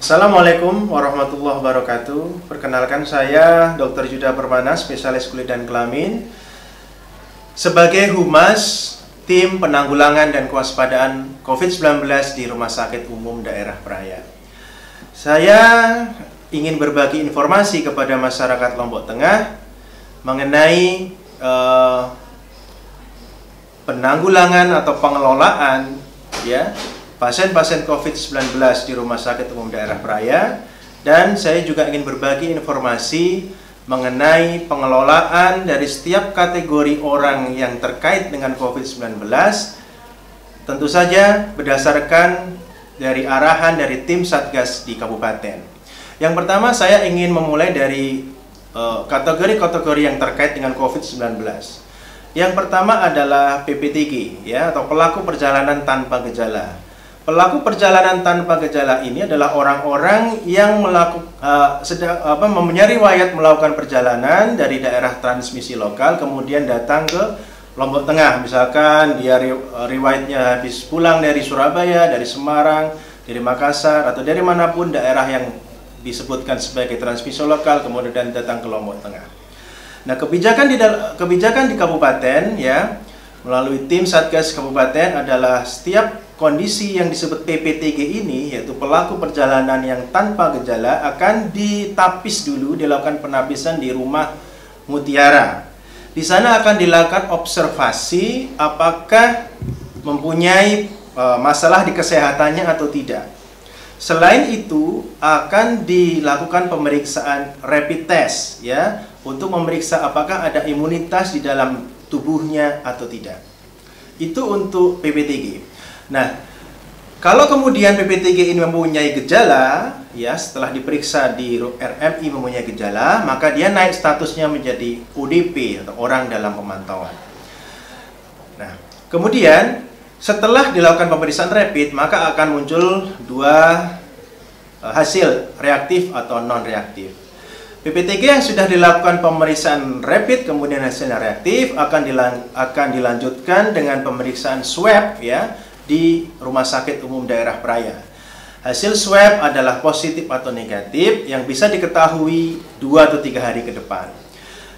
Assalamualaikum warahmatullahi wabarakatuh. Perkenalkan, saya Dr. Juda Permana, spesialis kulit dan kelamin, sebagai Humas Tim Penanggulangan dan Kewaspadaan COVID-19 di Rumah Sakit Umum Daerah Praia. Saya ingin berbagi informasi kepada masyarakat Lombok Tengah mengenai penanggulangan atau pengelolaan pasien-pasien COVID-19 di Rumah Sakit Umum Daerah Praia, dan saya juga ingin berbagi informasi mengenai pengelolaan dari setiap kategori orang yang terkait dengan COVID-19, tentu saja berdasarkan dari arahan dari tim Satgas di Kabupaten. Yang pertama, saya ingin memulai dari kategori-kategori yang terkait dengan COVID-19. Yang pertama adalah PPTG, atau pelaku perjalanan tanpa gejala. Pelaku perjalanan tanpa gejala ini adalah orang-orang yang mempunyai riwayat melakukan perjalanan dari daerah transmisi lokal kemudian datang ke Lombok Tengah. Misalkan dia riwayatnya habis pulang dari Surabaya, dari Semarang, dari Makassar, atau dari manapun daerah yang disebutkan sebagai transmisi lokal kemudian datang ke Lombok Tengah. Nah, kebijakan di kabupaten melalui tim Satgas Kabupaten adalah setiap kondisi yang disebut PPTG ini, yaitu pelaku perjalanan yang tanpa gejala, akan ditapis dulu, dilakukan penapisan di rumah mutiara. Di sana akan dilakukan observasi apakah mempunyai masalah di kesehatannya atau tidak. Selain itu akan dilakukan pemeriksaan rapid test untuk memeriksa apakah ada imunitas di dalam tubuhnya atau tidak. Itu untuk PPTG. Nah, kalau kemudian PPTG ini mempunyai gejala, setelah diperiksa di RMI mempunyai gejala, maka dia naik statusnya menjadi ODP atau orang dalam pemantauan. Nah, kemudian setelah dilakukan pemeriksaan rapid, maka akan muncul dua hasil, reaktif atau non-reaktif. PPTG yang sudah dilakukan pemeriksaan rapid kemudian hasilnya reaktif akan dilanjutkan dengan pemeriksaan swab di Rumah Sakit Umum Daerah Praia. Hasil swab adalah positif atau negatif yang bisa diketahui 2 atau 3 hari ke depan.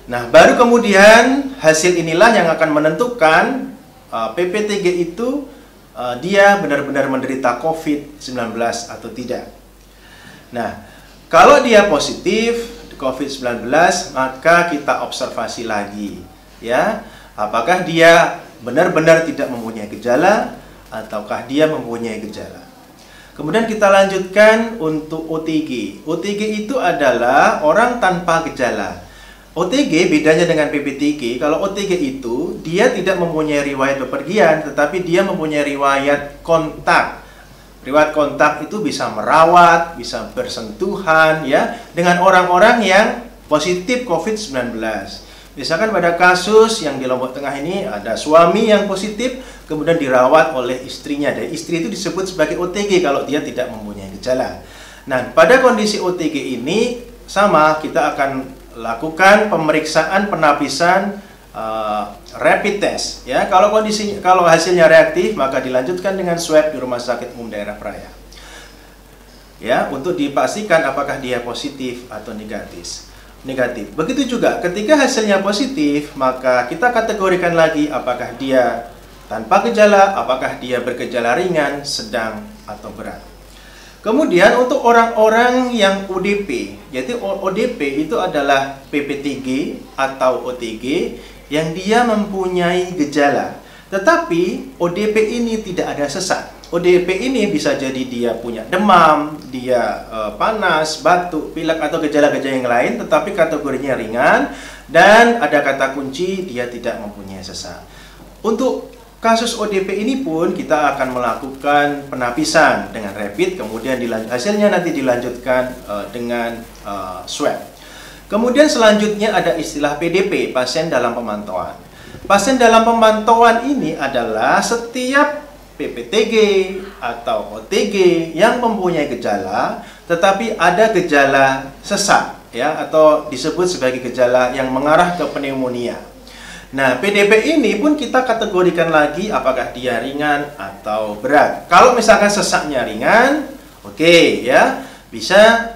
Nah, baru kemudian hasil inilah yang akan menentukan PPTG itu dia benar-benar menderita COVID-19 atau tidak. Nah, kalau dia positif COVID-19, maka kita observasi lagi, apakah dia benar-benar tidak mempunyai gejala ataukah dia mempunyai gejala. Kemudian kita lanjutkan untuk OTG. OTG itu adalah orang tanpa gejala. OTG bedanya dengan PPTG. Kalau OTG itu dia tidak mempunyai riwayat bepergian, tetapi dia mempunyai riwayat kontak. Riwayat kontak itu bisa merawat, bisa bersentuhan dengan orang-orang yang positif COVID-19. Misalkan pada kasus yang di Lombok Tengah ini ada suami yang positif kemudian dirawat oleh istrinya, dan istri itu disebut sebagai OTG kalau dia tidak mempunyai gejala. Nah, pada kondisi OTG ini sama, kita akan lakukan pemeriksaan penapisan rapid test. Kalau hasilnya reaktif, maka dilanjutkan dengan swab di Rumah Sakit Umum Daerah Praia. Untuk dipastikan apakah dia positif atau negatif. Begitu juga ketika hasilnya positif, maka kita kategorikan lagi apakah dia tanpa gejala, apakah dia bergejala ringan, sedang, atau berat. Kemudian untuk orang-orang yang ODP, yaitu ODP itu adalah PPTG atau OTG yang dia mempunyai gejala, tetapi ODP ini tidak ada sesak. ODP ini bisa jadi dia punya demam, dia panas, batuk, pilek, atau gejala-gejala yang lain, tetapi kategorinya ringan, dan ada kata kunci dia tidak mempunyai sesak. Untuk kasus ODP ini pun kita akan melakukan penapisan dengan rapid, kemudian hasilnya nanti dilanjutkan dengan swab. Kemudian selanjutnya ada istilah PDP, pasien dalam pemantauan. Pasien dalam pemantauan ini adalah setiap PPTG atau OTG yang mempunyai gejala, tetapi ada gejala sesak, atau disebut sebagai gejala yang mengarah ke pneumonia. Nah, PDP ini pun kita kategorikan lagi apakah dia ringan atau berat. Kalau misalkan sesaknya ringan, oke bisa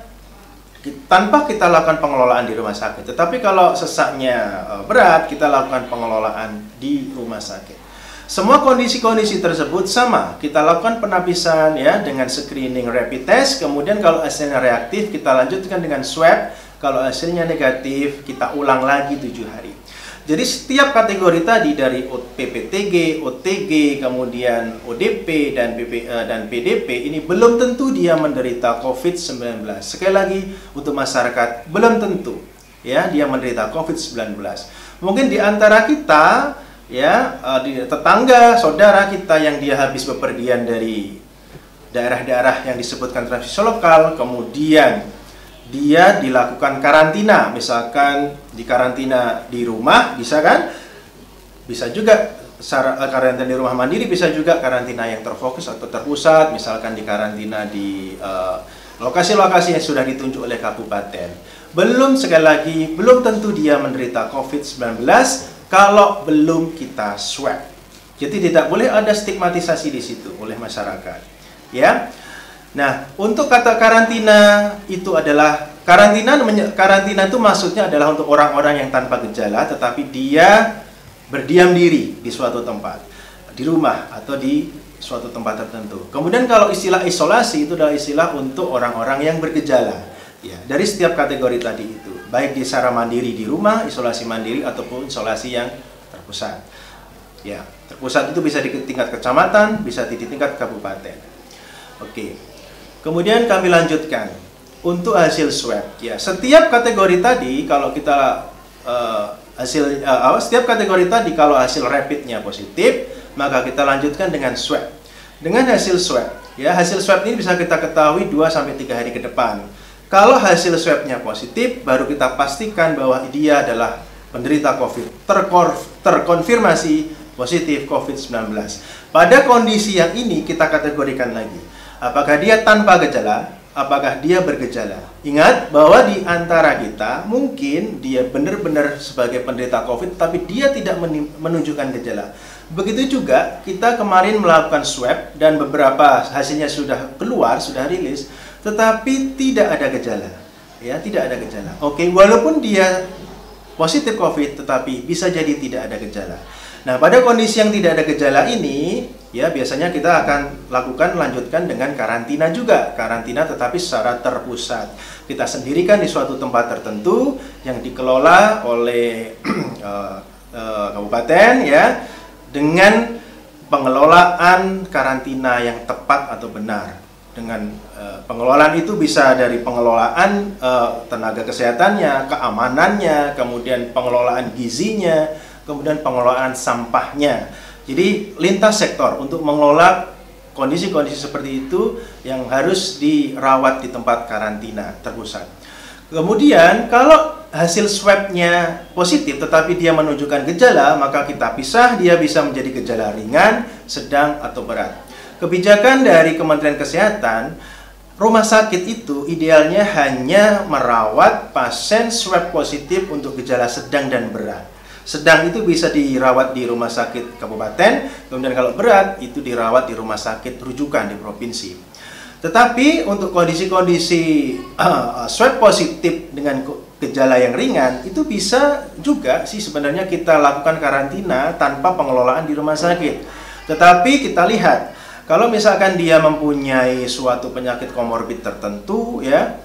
tanpa kita lakukan pengelolaan di rumah sakit. Tetapi kalau sesaknya berat, kita lakukan pengelolaan di rumah sakit. Semua kondisi-kondisi tersebut sama, kita lakukan penapisan ya dengan screening rapid test, kemudian kalau hasilnya reaktif kita lanjutkan dengan swab, kalau hasilnya negatif kita ulang lagi 7 hari. Jadi setiap kategori tadi dari PPTG, OTG, kemudian ODP dan PDP ini belum tentu dia menderita COVID-19. Sekali lagi untuk masyarakat belum tentu ya dia menderita COVID-19. Mungkin di antara kita ya di tetangga, saudara kita yang dia habis bepergian dari daerah-daerah yang disebutkan transmisi lokal, kemudian dia dilakukan karantina, misalkan di karantina di rumah, bisa kan? Bisa juga karantina di rumah mandiri, bisa juga karantina yang terfokus atau terpusat, misalkan di karantina di lokasi-lokasi yang sudah ditunjuk oleh kabupaten. Sekali lagi, belum tentu dia menderita COVID-19 kalau belum kita swab. Jadi tidak boleh ada stigmatisasi di situ oleh masyarakat. Ya. Nah, untuk kata karantina itu adalah karantina itu maksudnya adalah untuk orang-orang yang tanpa gejala tetapi dia berdiam diri di suatu tempat, di rumah atau di suatu tempat tertentu. Kemudian kalau istilah isolasi itu adalah istilah untuk orang-orang yang bergejala. Ya, dari setiap kategori tadi itu, baik di secara mandiri di rumah, isolasi mandiri ataupun isolasi yang terpusat. Ya, terpusat itu bisa di tingkat kecamatan, bisa di tingkat kabupaten. Oke. Kemudian kami lanjutkan untuk hasil swab. Ya, setiap kategori tadi kalau kita setiap kategori tadi kalau hasil rapidnya positif, maka kita lanjutkan dengan swab. Dengan hasil swab, ya hasil swab ini bisa kita ketahui 2 sampai 3 hari ke depan. Kalau hasil swabnya positif, baru kita pastikan bahwa dia adalah penderita COVID, terkonfirmasi positif COVID-19. Pada kondisi yang ini kita kategorikan lagi. Apakah dia tanpa gejala? Apakah dia bergejala? Ingat bahwa di antara kita mungkin dia benar-benar sebagai penderita COVID, tapi dia tidak menunjukkan gejala. Begitu juga kita kemarin melakukan swab dan beberapa hasilnya sudah keluar, sudah rilis, tetapi tidak ada gejala. Ya, tidak ada gejala. Oke, walaupun dia positif COVID, tetapi bisa jadi tidak ada gejala. Nah, pada kondisi yang tidak ada gejala ini, ya biasanya kita akan lanjutkan dengan karantina juga. Karantina tetapi secara terpusat. Kita sendirikan di suatu tempat tertentu yang dikelola oleh kabupaten ya, dengan pengelolaan karantina yang tepat atau benar. Dengan pengelolaan itu bisa dari pengelolaan tenaga kesehatannya, keamanannya, kemudian pengelolaan gizinya, kemudian pengelolaan sampahnya. Jadi lintas sektor untuk mengelola kondisi-kondisi seperti itu yang harus dirawat di tempat karantina terpusat. Kemudian kalau hasil swabnya positif tetapi dia menunjukkan gejala, maka kita pisah, dia bisa menjadi gejala ringan, sedang, atau berat. Kebijakan dari Kementerian Kesehatan, rumah sakit itu idealnya hanya merawat pasien swab positif untuk gejala sedang dan berat. Sedang itu bisa dirawat di rumah sakit kabupaten, kemudian kalau berat itu dirawat di rumah sakit rujukan di provinsi. Tetapi untuk kondisi-kondisi swab positif dengan gejala yang ringan, itu bisa juga sih sebenarnya kita lakukan karantina tanpa pengelolaan di rumah sakit. Tetapi kita lihat, kalau misalkan dia mempunyai suatu penyakit komorbid tertentu ya,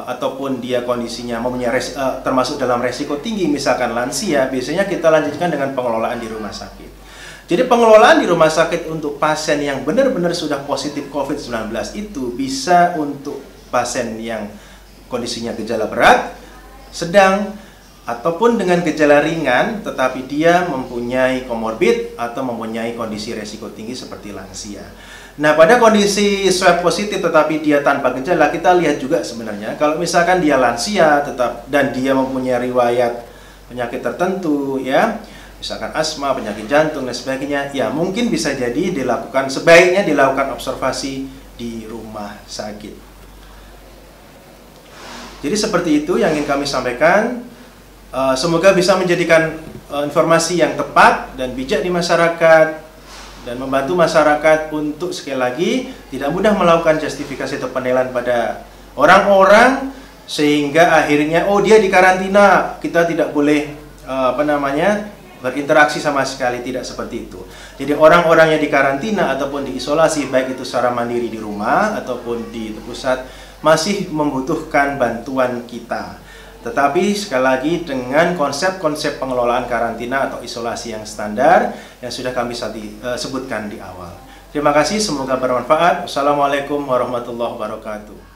ataupun dia kondisinya mempunyai termasuk dalam resiko tinggi, misalkan lansia, biasanya kita lanjutkan dengan pengelolaan di rumah sakit. Jadi pengelolaan di rumah sakit untuk pasien yang benar-benar sudah positif COVID-19 itu bisa untuk pasien yang kondisinya gejala berat, sedang, ataupun dengan gejala ringan tetapi dia mempunyai komorbid atau mempunyai kondisi resiko tinggi seperti lansia. Nah, pada kondisi swab positif tetapi dia tanpa gejala, kita lihat juga sebenarnya kalau misalkan dia lansia dan dia mempunyai riwayat penyakit tertentu ya, misalkan asma, penyakit jantung dan sebagainya, ya mungkin bisa jadi sebaiknya dilakukan observasi di rumah sakit. Jadi seperti itu yang ingin kami sampaikan. Semoga bisa menjadikan informasi yang tepat dan bijak di masyarakat dan membantu masyarakat untuk sekali lagi tidak mudah melakukan justifikasi atau penilaian pada orang-orang, sehingga akhirnya oh dia di karantina, kita tidak boleh berinteraksi sama sekali. Tidak seperti itu. Jadi orang-orang yang di karantina ataupun diisolasi, baik itu secara mandiri di rumah ataupun di pusat, masih membutuhkan bantuan kita. Tetapi sekali lagi dengan konsep-konsep pengelolaan karantina atau isolasi yang standar yang sudah kami sebutkan di awal. Terima kasih, semoga bermanfaat. Wassalamualaikum warahmatullahi wabarakatuh.